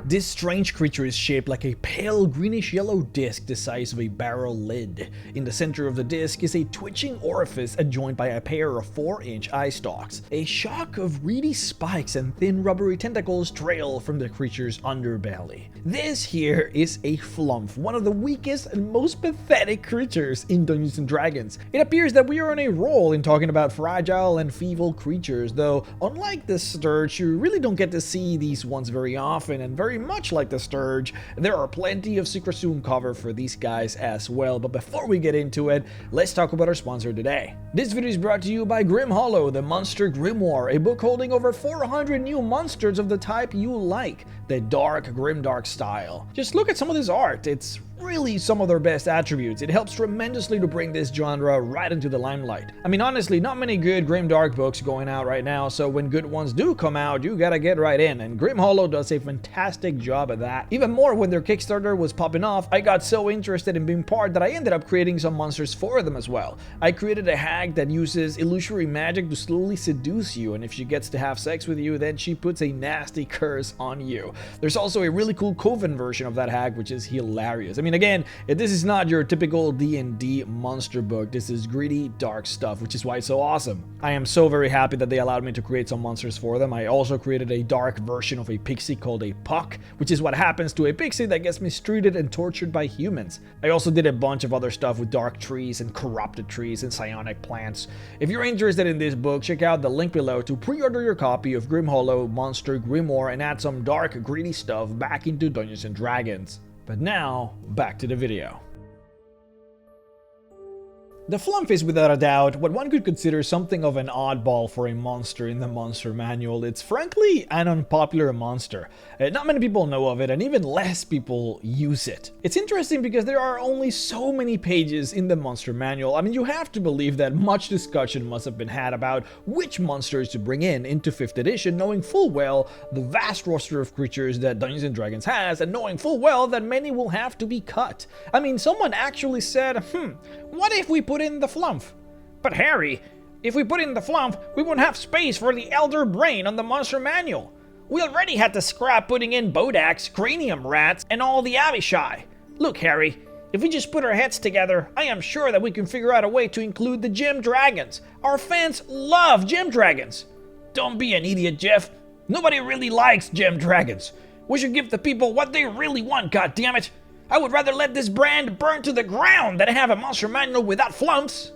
This strange creature is shaped like a pale greenish-yellow disc the size of a barrel lid. In the center of the disc is a twitching orifice adjoined by a pair of 4-inch eye stalks. A shock of reedy spikes and thin rubbery tentacles trail from the creature's underbelly. This here is a Flumph, one of the weakest and most pathetic creatures in Dungeons & Dragons. It appears that we are on a roll in talking about fragile and feeble creatures, though unlike the Sturge, you really don't get to see these ones very often, and very much like the Sturge, there are plenty of Secret Zoom cover for these guys as well. But before we get into it, let's talk about our sponsor today. This video is brought to you by Grim Hollow, the Monster Grimoire, a book holding over 400 new monsters of the type you like, the dark, grimdark style. Just look at some of this art, it's really some of their best attributes. It helps tremendously to bring this genre right into the limelight. I mean, honestly, not many good grimdark books going out right now, so when good ones do come out, you gotta get right in, and Grim Hollow does a fantastic job at that. Even more, when their Kickstarter was popping off, I got so interested in being part that I ended up creating some monsters for them as well. I created a hag that uses illusory magic to slowly seduce you, and if she gets to have sex with you, then she puts a nasty curse on you. There's also a really cool Coven version of that hag, which is hilarious. I mean, again, this is not your typical D&D monster book. This is gritty, dark stuff, which is why it's so awesome. I am so very happy that they allowed me to create some monsters for them. I also created a dark version of a pixie called a Puck, which is what happens to a pixie that gets mistreated and tortured by humans. I also did a bunch of other stuff with dark trees and corrupted trees and psionic plants. If you're interested in this book, check out the link below to pre-order your copy of Grim Hollow Monster Grimoire and add some dark, gritty stuff back into Dungeons & Dragons. But now, back to the video. The Flumph is without a doubt what one could consider something of an oddball for a monster in the monster manual. It's frankly an unpopular monster. Not many people know of it, and even less people use it. It's interesting because there are only so many pages in the monster manual. I mean, you have to believe that much discussion must have been had about which monsters to bring into 5th edition, knowing full well the vast roster of creatures that Dungeons & Dragons has, and knowing full well that many will have to be cut. I mean, someone actually said, what if we put in the Flumph? But Harry, if we put in the Flumph, we won't have space for the Elder Brain on the monster manual. We already had to scrap putting in Bodax, Cranium Rats, and all the Abishai. Look, Harry, if we just put our heads together, I am sure that we can figure out a way to include the Gem Dragons. Our fans love Gem Dragons. Don't be an idiot, Jeff. Nobody really likes Gem Dragons. We should give the people what they really want, goddammit. I would rather let this brand burn to the ground than have a monster manual without Flumphs.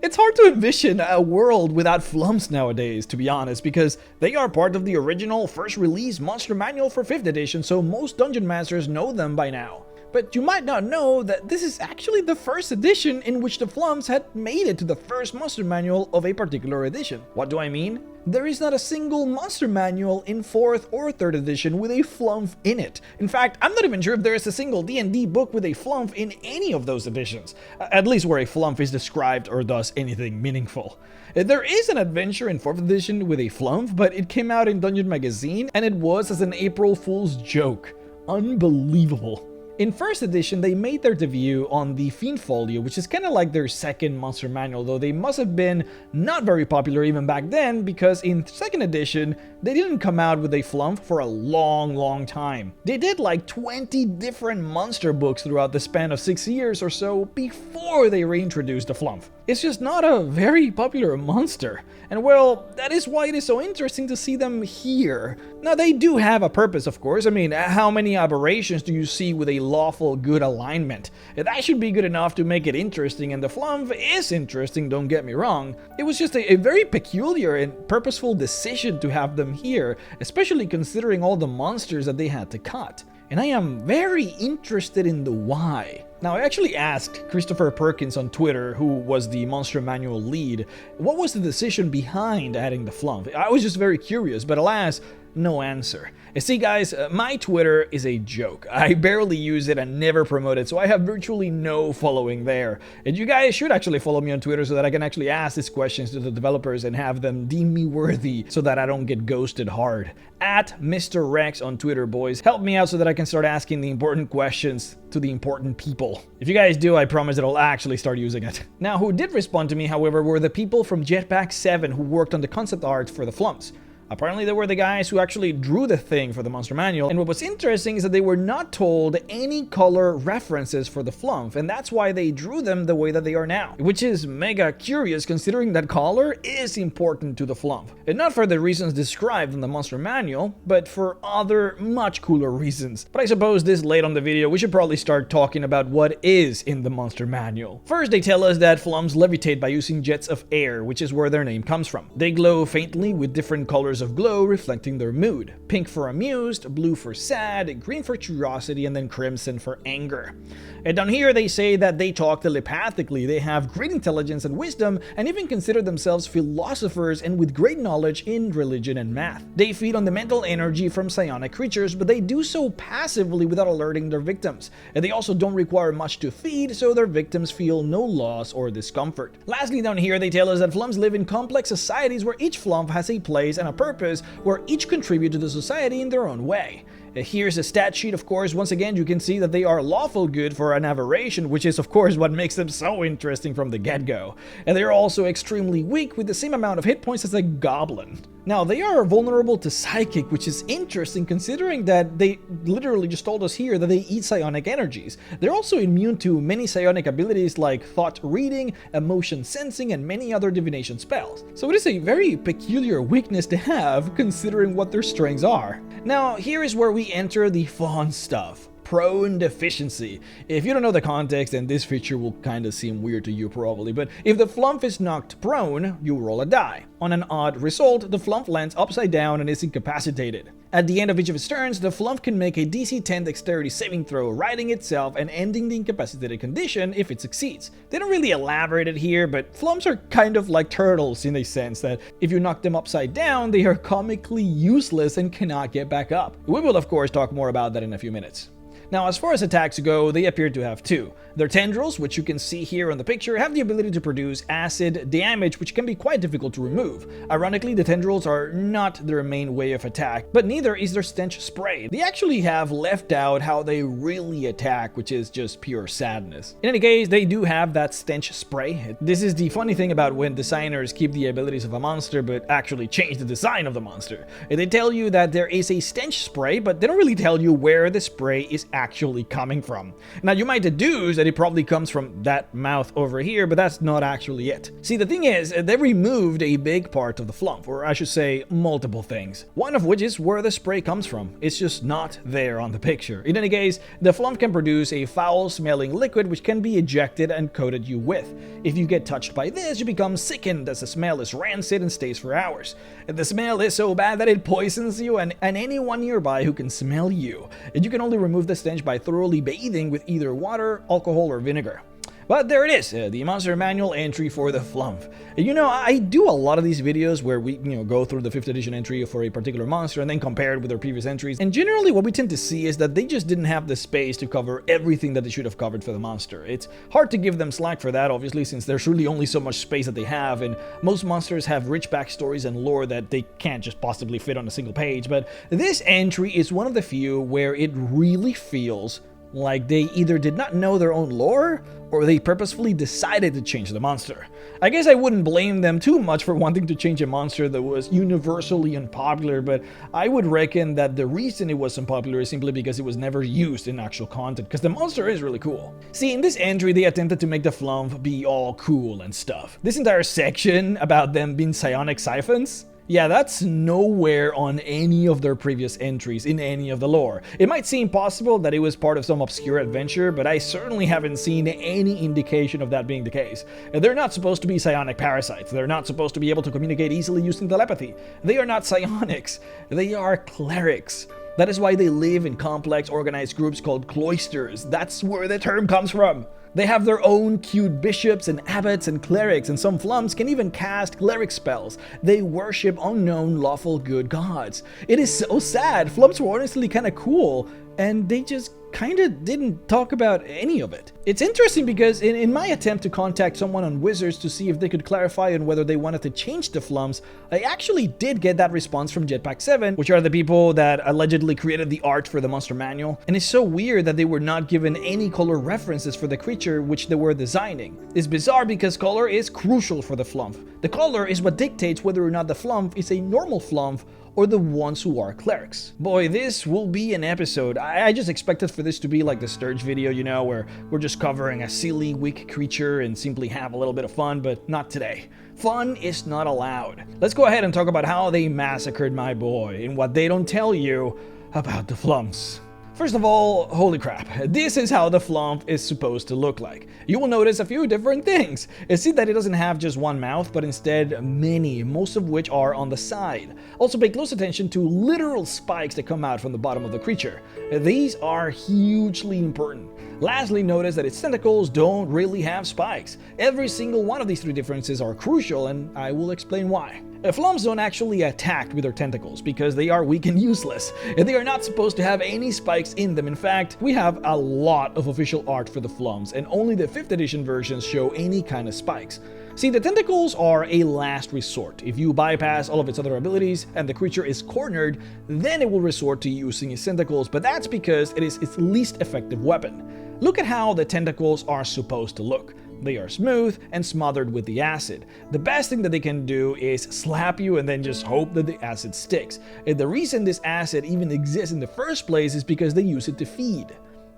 It's hard to envision a world without Flumphs nowadays, to be honest, because they are part of the original first release monster manual for 5th edition, so most dungeon masters know them by now. But you might not know that this is actually the first edition in which the Flumphs had made it to the first monster manual of a particular edition. What do I mean? There is not a single monster manual in 4th or 3rd edition with a Flumph in it. In fact, I'm not even sure if there is a single D&D book with a Flumph in any of those editions, at least where a Flumph is described or does anything meaningful. There is an adventure in 4th edition with a Flumph, but it came out in Dungeon Magazine, and it was as an April Fool's joke. Unbelievable. In 1st edition, they made their debut on the Fiend Folio, which is kind of like their second monster manual, though they must have been not very popular even back then, because in 2nd edition, they didn't come out with a Flumph for a long time. They did like 20 different monster books throughout the span of 6 years or so before they reintroduced the Flumph. It's just not a very popular monster, and well, that is why it is so interesting to see them here. Now, they do have a purpose, of course. I mean, how many aberrations do you see with a lawful good alignment? That should be good enough to make it interesting, and the Flumph is interesting, don't get me wrong. It was just a very peculiar and purposeful decision to have them here, especially considering all the monsters that they had to cut. And I am very interested in the why. Now, I actually asked Christopher Perkins on Twitter, who was the Monster Manual lead, what was the decision behind adding the Flumph? I was just very curious, but alas, no answer. See guys, my Twitter is a joke. I barely use it and never promote it, so I have virtually no following there. And you guys should actually follow me on Twitter so that I can actually ask these questions to the developers and have them deem me worthy so that I don't get ghosted hard. At Mr. Rex on Twitter, boys. Help me out so that I can start asking the important questions to the important people. If you guys do, I promise that I'll actually start using it. Now, who did respond to me, however, were the people from Jetpack 7 who worked on the concept art for the Flumphs. Apparently they were the guys who actually drew the thing for the monster manual, and what was interesting is that they were not told any color references for the Flumph, and that's why they drew them the way that they are now, which is mega curious considering that color is important to the Flumph, and not for the reasons described in the monster manual, but for other much cooler reasons. But I suppose this late on the video we should probably start talking about what is in the monster manual. First, they tell us that Flumphs levitate by using jets of air, which is where their name comes from. They glow faintly with different colors of glow reflecting their mood. Pink for amused, blue for sad, green for curiosity, and then crimson for anger. And down here they say that they talk telepathically, they have great intelligence and wisdom, and even consider themselves philosophers and with great knowledge in religion and math. They feed on the mental energy from psionic creatures, but they do so passively without alerting their victims. And they also don't require much to feed, so their victims feel no loss or discomfort. Lastly, down here they tell us that Flumphs live in complex societies where each Flumph has a place and a purpose, where each contribute to the society in their own way. Here's a stat sheet, of course. Once again, you can see that they are lawful good for an aberration, which is of course what makes them so interesting from the get-go. And they're also extremely weak with the same amount of hit points as a goblin. Now, they are vulnerable to psychic, which is interesting considering that they literally just told us here that they eat psionic energies. They're also immune to many psionic abilities like thought reading, emotion sensing, and many other divination spells. So it is a very peculiar weakness to have considering what their strengths are. Now, here is where we enter the fun stuff. Prone deficiency. If you don't know the context, then this feature will kind of seem weird to you probably, but if the Flumph is knocked prone, you roll a die. On an odd result, the Flumph lands upside down and is incapacitated. At the end of each of its turns, the Flumph can make a DC 10 dexterity saving throw, righting itself and ending the incapacitated condition if it succeeds. They don't really elaborate it here, but Flumphs are kind of like turtles in a sense that if you knock them upside down, they are comically useless and cannot get back up. We will of course talk more about that in a few minutes. Now, as far as attacks go, they appear to have two. Their tendrils, which you can see here on the picture, have the ability to produce acid damage, which can be quite difficult to remove. Ironically, the tendrils are not their main way of attack, but neither is their stench spray. They actually have left out how they really attack, which is just pure sadness. In any case, they do have that stench spray. This is the funny thing about when designers keep the abilities of a monster, but actually change the design of the monster. They tell you that there is a stench spray, but they don't really tell you where the spray is actually coming from. Now, you might deduce that it probably comes from that mouth over here, but that's not actually it. See, the thing is, they removed a big part of the Flumph, or I should say multiple things. One of which is where the spray comes from. It's just not there on the picture. In any case, the Flumph can produce a foul-smelling liquid which can be ejected and coated you with. If you get touched by this, you become sickened as the smell is rancid and stays for hours. The smell is so bad that it poisons you and anyone nearby who can smell you. And you can only remove the stench by thoroughly bathing with either water, alcohol, or vinegar. But there it is, the monster manual entry for the Flumph. You know, I do a lot of these videos where we, go through the 5th edition entry for a particular monster and then compare it with their previous entries. And generally what we tend to see is that they just didn't have the space to cover everything that they should have covered for the monster. It's hard to give them slack for that, obviously, since there's really only so much space that they have, and most monsters have rich backstories and lore that they can't just possibly fit on a single page. But this entry is one of the few where it really feels like they either did not know their own lore, or they purposefully decided to change the monster. I guess I wouldn't blame them too much for wanting to change a monster that was universally unpopular, but I would reckon that the reason it was unpopular is simply because it was never used in actual content, because the monster is really cool. See, in this entry, they attempted to make the Flumph be all cool and stuff. This entire section about them being psionic siphons, yeah, that's nowhere on any of their previous entries in any of the lore. It might seem possible that it was part of some obscure adventure, but I certainly haven't seen any indication of that being the case. They're not supposed to be psionic parasites. They're not supposed to be able to communicate easily using telepathy. They are not psionics. They are clerics. That is why they live in complex organized groups called cloisters. That's where the term comes from. They have their own cute bishops and abbots and clerics, and some Flumphs can even cast cleric spells. They worship unknown lawful good gods. It is so sad. Flumphs were honestly kind of cool, and they just kind of didn't talk about any of it. It's interesting because in my attempt to contact someone on Wizards to see if they could clarify on whether they wanted to change the Flumphs, I actually did get that response from Jetpack 7, which are the people that allegedly created the art for the monster manual. And it's so weird that they were not given any color references for the creature which they were designing. It's bizarre because color is crucial for the Flumph. The color is what dictates whether or not the Flumph is a normal Flumph or the ones who are clerics. Boy, this will be an episode. I just expected for this to be like the Sturge video, you know, where we're just covering a silly, weak creature and simply have a little bit of fun, but not today. Fun is not allowed. Let's go ahead and talk about how they massacred my boy and what they don't tell you about the Flumphs. First of all, holy crap, this is how the Flumph is supposed to look like. You will notice a few different things. See that it doesn't have just one mouth, but instead many, most of which are on the side. Also pay close attention to literal spikes that come out from the bottom of the creature. These are hugely important. Lastly, notice that its tentacles don't really have spikes. Every single one of these three differences are crucial, and I will explain why. Flumphs don't actually attack with their tentacles because they are weak and useless. They are not supposed to have any spikes in them. In fact, we have a lot of official art for the Flumphs, and only the 5th edition versions show any kind of spikes. See, the tentacles are a last resort. If you bypass all of its other abilities and the creature is cornered, then it will resort to using its tentacles, but that's because it is its least effective weapon. Look at how the tentacles are supposed to look. They are smooth and smothered with the acid. The best thing that they can do is slap you and then just hope that the acid sticks. And the reason this acid even exists in the first place is because they use it to feed.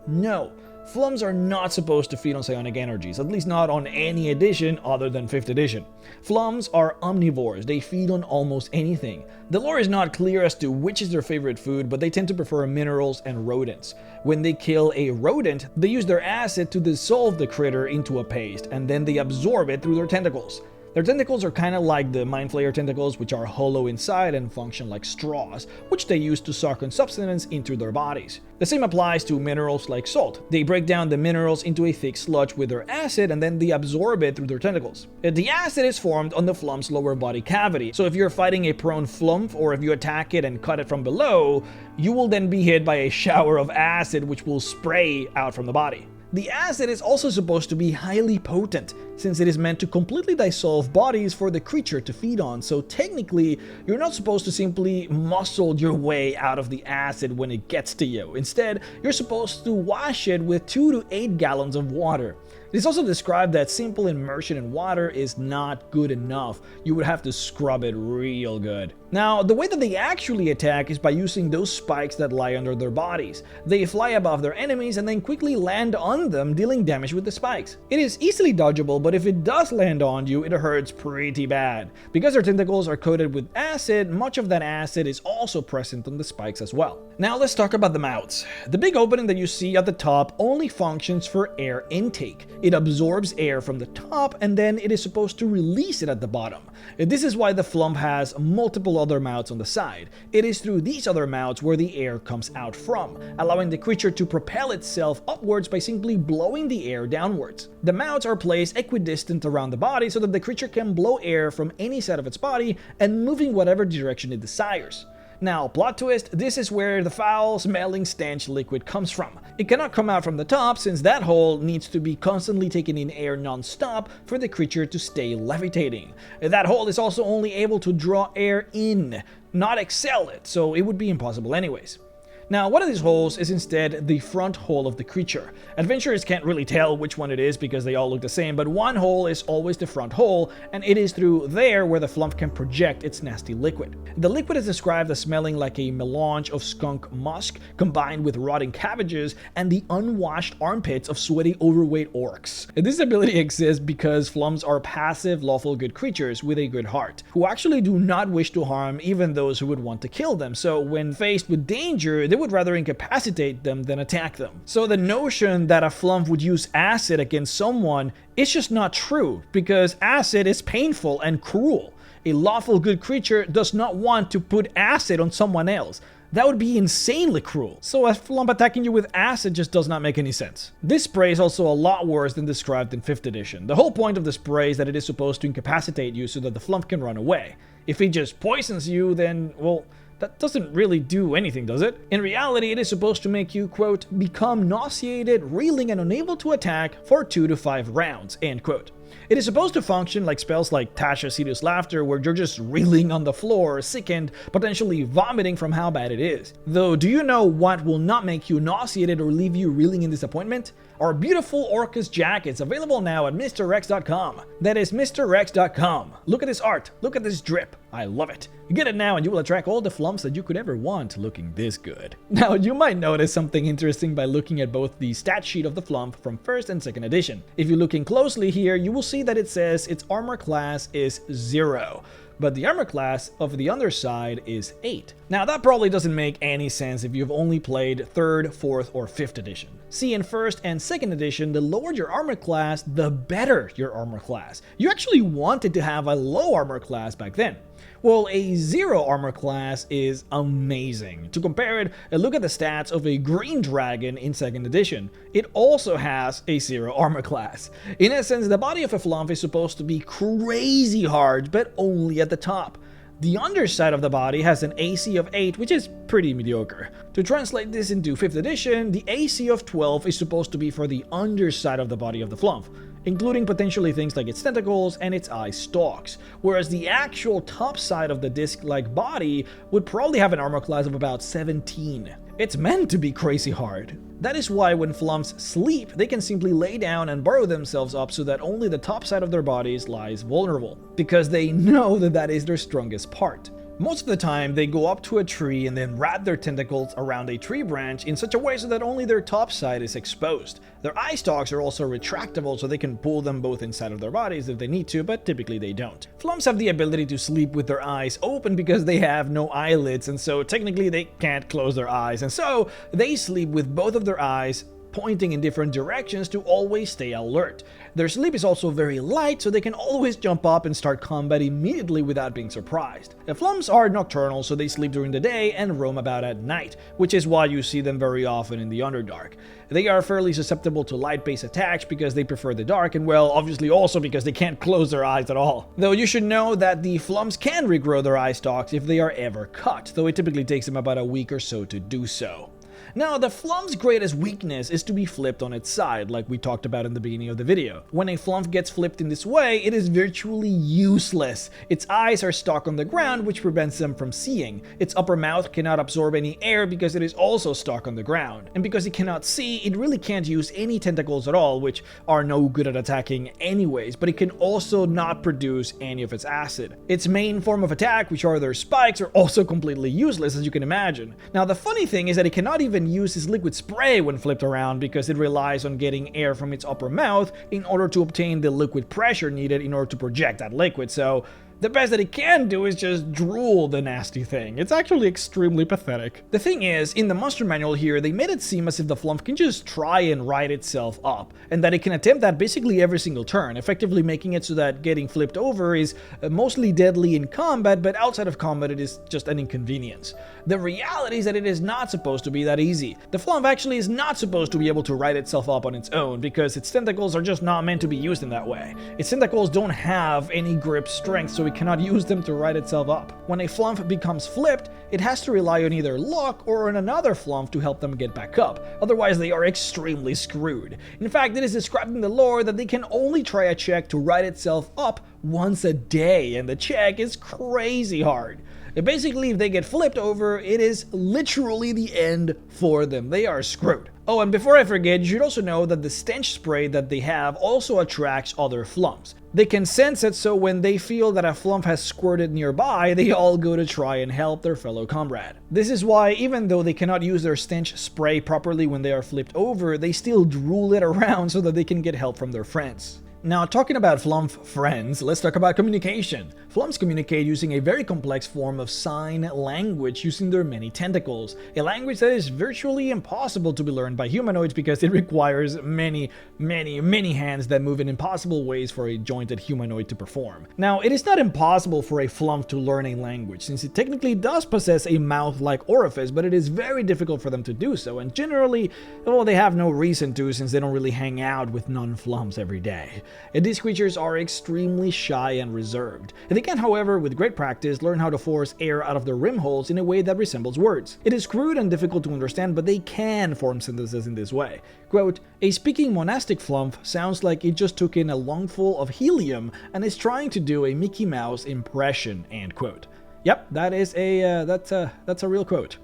No, Flumphs are not supposed to feed on psionic energies, at least not on any edition other than 5th edition. Flumphs are omnivores, they feed on almost anything. The lore is not clear as to which is their favorite food, but they tend to prefer minerals and rodents. When they kill a rodent, they use their acid to dissolve the critter into a paste, and then they absorb it through their tentacles. Their tentacles are kind of like the Mind Flayer tentacles, which are hollow inside and function like straws, which they use to suck on substance into their bodies. The same applies to minerals like salt. They break down the minerals into a thick sludge with their acid and then they absorb it through their tentacles. The acid is formed on the Flumph's lower body cavity, so if you're fighting a prone Flumph or if you attack it and cut it from below, you will then be hit by a shower of acid which will spray out from the body. The acid is also supposed to be highly potent, since it is meant to completely dissolve bodies for the creature to feed on, so technically, you're not supposed to simply muscle your way out of the acid when it gets to you. Instead, you're supposed to wash it with 2 to 8 gallons of water. It is also described that simple immersion in water is not good enough. You would have to scrub it real good. Now, the way that they actually attack is by using those spikes that lie under their bodies. They fly above their enemies and then quickly land on them, dealing damage with the spikes. It is easily dodgeable, but if it does land on you, it hurts pretty bad. Because their tentacles are coated with acid, much of that acid is also present on the spikes as well. Now let's talk about the mouths. The big opening that you see at the top only functions for air intake. It absorbs air from the top and then it is supposed to release it at the bottom. This is why the Flumph has multiple other mouths on the side. It is through these other mouths where the air comes out from, allowing the creature to propel itself upwards by simply blowing the air downwards. The mouths are placed equidistant around the body so that the creature can blow air from any side of its body and move in whatever direction it desires. Now, plot twist, this is where the foul-smelling stench liquid comes from. It cannot come out from the top since that hole needs to be constantly taking in air non-stop for the creature to stay levitating. That hole is also only able to draw air in, not exhale it, so it would be impossible anyways. Now, one of these holes is instead the front hole of the creature. Adventurers can't really tell which one it is because they all look the same, but one hole is always the front hole, and it is through there where the Flumph can project its nasty liquid. The liquid is described as smelling like a melange of skunk musk combined with rotting cabbages and the unwashed armpits of sweaty overweight orcs. This ability exists because Flumphs are passive, lawful good creatures with a good heart, who actually do not wish to harm even those who would want to kill them, so when faced with danger, they would rather incapacitate them than attack them. So the notion that a Flumph would use acid against someone is just not true, because acid is painful and cruel. A lawful good creature does not want to put acid on someone else. That would be insanely cruel. So a Flumph attacking you with acid just does not make any sense. This spray is also a lot worse than described in 5th edition. The whole point of the spray is that it is supposed to incapacitate you so that the Flumph can run away. If it just poisons you, then, well, that doesn't really do anything, does it? In reality, it is supposed to make you, quote, become nauseated, reeling, and unable to attack for 2 to 5 rounds, end quote. It is supposed to function like spells like Tasha's Hideous Laughter, where you're just reeling on the floor, sickened, potentially vomiting from how bad it is. Though, do you know what will not make you nauseated or leave you reeling in disappointment? Our beautiful Orcus jackets, available now at MrRhexx.com. That is MrRhexx.com. Look at this art, look at this drip. I love it. Get it now and you will attract all the flumps that you could ever want looking this good. Now, you might notice something interesting by looking at both the stat sheet of the Flumph from 1st and 2nd edition. If you're looking closely here, you will see that it says its armor class is 0. But the armor class of the underside is 8. Now that probably doesn't make any sense if you've only played 3rd, 4th, or 5th edition. See, in 1st and 2nd edition, the lower your armor class, the better your armor class. You actually wanted to have a low armor class back then. Well, a 0 armor class is amazing. To compare it, look at the stats of a green dragon in 2nd edition. It also has a 0 armor class. In essence, the body of a Flumph is supposed to be crazy hard, but only at the top. The underside of the body has an AC of 8, which is pretty mediocre. To translate this into 5th edition, the AC of 12 is supposed to be for the underside of the body of the Flumph, including potentially things like its tentacles and its eye stalks, whereas the actual top side of the disc-like body would probably have an armor class of about 17. It's meant to be crazy hard. That is why when Flumphs sleep, they can simply lay down and burrow themselves up so that only the top side of their bodies lies vulnerable, because they know that that is their strongest part. Most of the time, they go up to a tree and then wrap their tentacles around a tree branch in such a way so that only their top side is exposed. Their eye stalks are also retractable, so they can pull them both inside of their bodies if they need to, but typically they don't. Flumphs have the ability to sleep with their eyes open because they have no eyelids, and so technically they can't close their eyes, and so they sleep with both of their eyes pointing in different directions to always stay alert. Their sleep is also very light, so they can always jump up and start combat immediately without being surprised. The Flumphs are nocturnal, so they sleep during the day and roam about at night, which is why you see them very often in the Underdark. They are fairly susceptible to light-based attacks because they prefer the dark, and well, obviously also because they can't close their eyes at all. Though you should know that the Flumphs can regrow their eye stalks if they are ever cut, though it typically takes them about a week or so to do so. Now, the Flumph's greatest weakness is to be flipped on its side, like we talked about in the beginning of the video. When a Flumph gets flipped in this way, it is virtually useless. Its eyes are stuck on the ground, which prevents them from seeing. Its upper mouth cannot absorb any air because it is also stuck on the ground. And because it cannot see, it really can't use any tentacles at all, which are no good at attacking anyways, but it can also not produce any of its acid. Its main form of attack, which are their spikes, are also completely useless, as you can imagine. Now, the funny thing is that it cannot even use its liquid spray when flipped around because it relies on getting air from its upper mouth in order to obtain the liquid pressure needed in order to project that liquid, so the best that it can do is just drool the nasty thing. It's actually extremely pathetic. The thing is, in the monster manual here, they made it seem as if the Flumph can just try and ride itself up, and that it can attempt that basically every single turn, effectively making it so that getting flipped over is mostly deadly in combat, but outside of combat it is just an inconvenience. The reality is that it is not supposed to be that easy. The Flumph actually is not supposed to be able to ride itself up on its own, because its tentacles are just not meant to be used in that way. Its tentacles don't have any grip strength, so it cannot use them to ride itself up. When a Flumph becomes flipped, it has to rely on either luck or on another Flumph to help them get back up, otherwise they are extremely screwed. In fact, it is described in the lore that they can only try a check to ride itself up once a day, and the check is crazy hard. Basically, if they get flipped over, it is literally the end for them. They are screwed. Oh, and before I forget, you should also know that the stench spray that they have also attracts other Flumphs. They can sense it, so when they feel that a Flumph has squirted nearby, they all go to try and help their fellow comrade. This is why, even though they cannot use their stench spray properly when they are flipped over, they still drool it around so that they can get help from their friends. Now, talking about Flumph friends, let's talk about communication. Flumphs communicate using a very complex form of sign language using their many tentacles, a language that is virtually impossible to be learned by humanoids because it requires many hands that move in impossible ways for a jointed humanoid to perform. Now, it is not impossible for a Flumph to learn a language, since it technically does possess a mouth-like orifice, but it is very difficult for them to do so, and generally, well, they have no reason to since they don't really hang out with non-Flumphs every day. And these creatures are extremely shy and reserved. They can, however, with great practice, learn how to force air out of their rim holes in a way that resembles words. It is crude and difficult to understand, but they can form sentences in this way. Quote, "A speaking monastic Flumph sounds like it just took in a lungful of helium and is trying to do a Mickey Mouse impression," end quote. Yep, that is that's a real quote.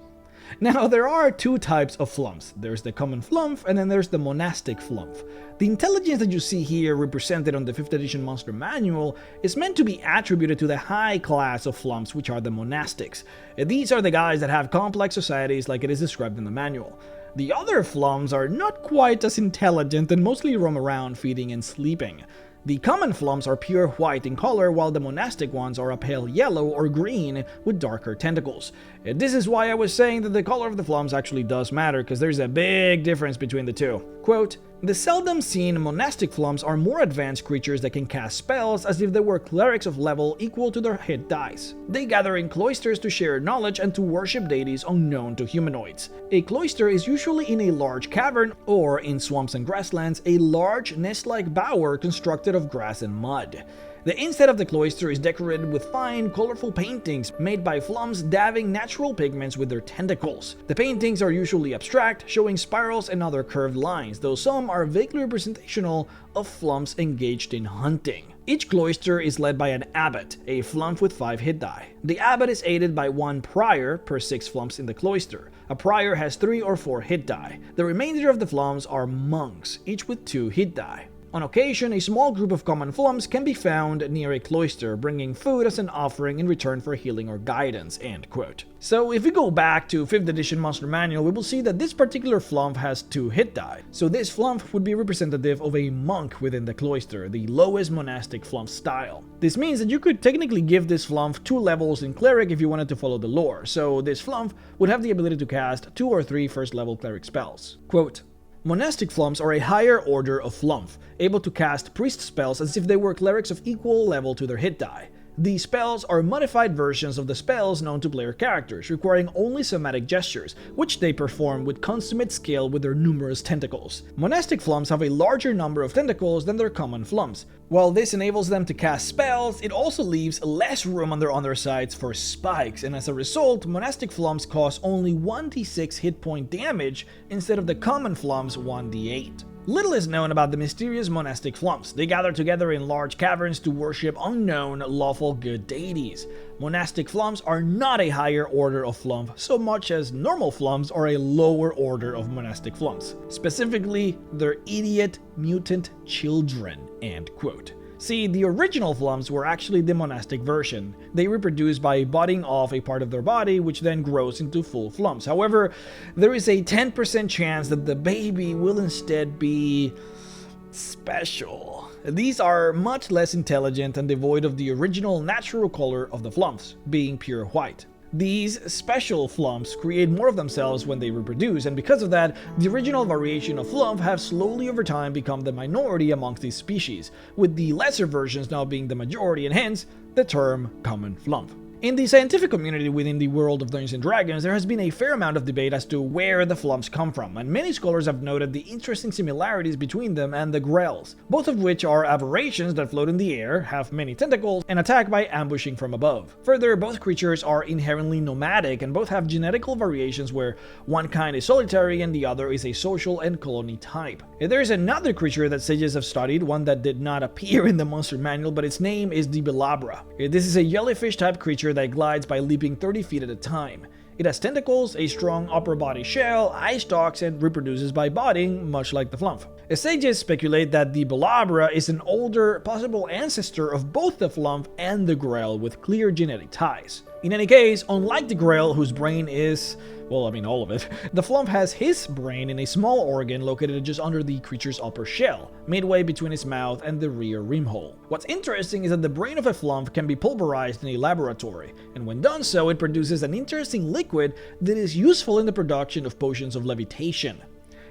Now, there are two types of Flumphs. There's the common Flumph, and then there's the monastic Flumph. The intelligence that you see here represented on the 5th edition Monster Manual is meant to be attributed to the high class of Flumphs, which are the monastics. These are the guys that have complex societies like it is described in the manual. The other Flumphs are not quite as intelligent and mostly roam around feeding and sleeping. The common Flumphs are pure white in color, while the monastic ones are a pale yellow or green with darker tentacles. This is why I was saying that the color of the Flumphs actually does matter, because there's a big difference between the two. Quote, "The seldom seen monastic Flumphs are more advanced creatures that can cast spells as if they were clerics of level equal to their hit dice. They gather in cloisters to share knowledge and to worship deities unknown to humanoids. A cloister is usually in a large cavern, or in swamps and grasslands, a large nest-like bower constructed of grass and mud. The inside of the cloister is decorated with fine, colorful paintings made by Flumphs dabbing natural pigments with their tentacles. The paintings are usually abstract, showing spirals and other curved lines, though some are vaguely representational of Flumphs engaged in hunting. Each cloister is led by an abbot, a Flumph with 5 hit die. The abbot is aided by 1 prior per 6 Flumphs in the cloister. A prior has 3 or 4 hit die. The remainder of the Flumphs are monks, each with 2 hit die. On occasion, a small group of common Flumphs can be found near a cloister, bringing food as an offering in return for healing or guidance." End quote. So if we go back to 5th edition Monster Manual, we will see that this particular Flumph has 2 hit die. So this Flumph would be representative of a monk within the cloister, the lowest monastic Flumph style. This means that you could technically give this Flumph 2 levels in cleric if you wanted to follow the lore, so this Flumph would have the ability to cast 2 or 3 first level cleric spells. Quote, "Monastic Flumphs are a higher order of Flumph, able to cast priest spells as if they were clerics of equal level to their hit die. These spells are modified versions of the spells known to player characters, requiring only somatic gestures, which they perform with consummate skill with their numerous tentacles. Monastic Flumphs have a larger number of tentacles than their common Flumphs. While this enables them to cast spells, it also leaves less room on their undersides for spikes, and as a result, monastic Flumphs cause only 1d6 hit point damage instead of the common Flumphs 1d8. Little is known about the mysterious monastic Flumphs. They gather together in large caverns to worship unknown, lawful good deities. Monastic Flumphs are not a higher order of Flumph so much as normal Flumphs are a lower order of monastic Flumphs. Specifically, they're idiot mutant children." End quote. See, the original Flumphs were actually the monastic version. They reproduce by budding off a part of their body, which then grows into full Flumphs. However, there is a 10% chance that the baby will instead be special. These are much less intelligent and devoid of the original natural color of the Flumphs, being pure white. These special Flumphs create more of themselves when they reproduce, and because of that, the original variation of Flumph have slowly over time become the minority amongst these species, with the lesser versions now being the majority, and hence, the term common Flumph. In the scientific community within the world of Dungeons & Dragons, there has been a fair amount of debate as to where the Flumphs come from, and many scholars have noted the interesting similarities between them and the Grells, both of which are aberrations that float in the air, have many tentacles, and attack by ambushing from above. Further, both creatures are inherently nomadic, and both have genetical variations where one kind is solitary and the other is a social and colony type. There is another creature that sages have studied, one that did not appear in the Monster Manual, but its name is the Belabra. This is a jellyfish-type creature that glides by leaping 30 feet at a time. It has tentacles, a strong upper body shell, eye stalks, and reproduces by budding, much like the Flumph. Sages speculate that the Belabra is an older, possible ancestor of both the Flumph and the Grell with clear genetic ties. In any case, unlike the Grell, whose brain is, well, I mean all of it, the Flumph has his brain in a small organ located just under the creature's upper shell, midway between its mouth and the rear rim hole. What's interesting is that the brain of a Flumph can be pulverized in a laboratory, and when done so, it produces an interesting liquid that is useful in the production of potions of levitation.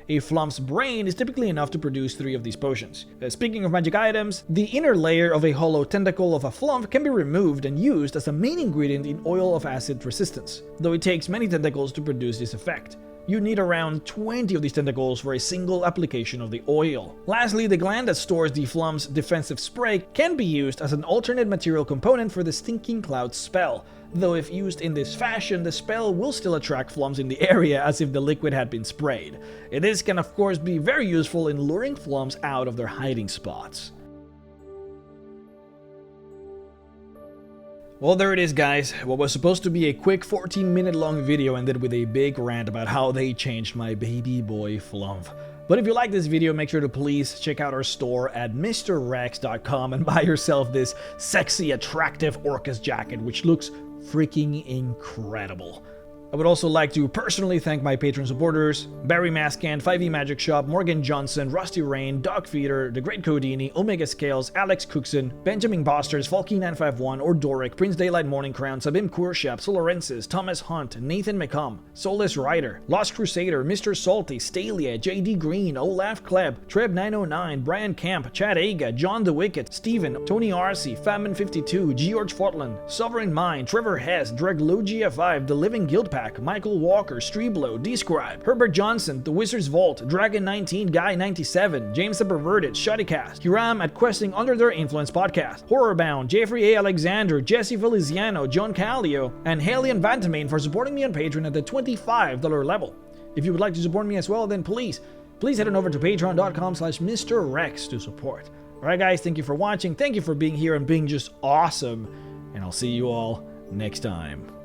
A Flumph's brain is typically enough to produce 3 of these potions. Speaking of magic items, the inner layer of a hollow tentacle of a Flumph can be removed and used as a main ingredient in oil of acid resistance, though it takes many tentacles to produce this effect. You need around 20 of these tentacles for a single application of the oil. Lastly, the gland that stores the Flumph's defensive spray can be used as an alternate material component for the Stinking Cloud spell, though if used in this fashion, the spell will still attract Flumphs in the area as if the liquid had been sprayed. This can of course be very useful in luring Flumphs out of their hiding spots. Well, there it is, guys. What was supposed to be a quick 14-minute long video ended with a big rant about how they changed my baby boy Flumph. But if you like this video, make sure to please check out our store at mrrhexxart.com and buy yourself this sexy, attractive Orcus jacket, which looks freaking incredible. I would also like to personally thank my Patreon supporters: Barry Mascan, 5e Magic Shop, Morgan Johnson, Rusty Rain, Dog Feeder, The Great Codini, Omega Scales, Alex Cookson, Benjamin Bosters, Falky951, Ordoric, Prince Daylight Morning Crown, Sabim Kurshap, Solorensis, Thomas Hunt, Nathan McComb, Soulless Rider, Lost Crusader, Mr. Salty, Stalia, JD Green, Olaf Kleb, Treb909, Brian Camp, Chad Aga, John the Wicked, Steven, Tony Arce, Famine52, George Fortland, Sovereign Mind, Trevor Hess, Draglogia5, The Living Guild Pack, Michael Walker, Streeblow, Describe, Herbert Johnson, The Wizard's Vault, Dragon19, Guy97, James the Perverted, Shottycast, Hiram at Questing Under Their Influence Podcast, Horrorbound, Jeffrey A. Alexander, Jesse Feliciano, John Callio, and Halion Vantamane for supporting me on Patreon at the $25 level. If you would like to support me as well, then please head on over to patreon.com/MrRhex to support. Alright guys, thank you for watching, thank you for being here and being just awesome, and I'll see you all next time.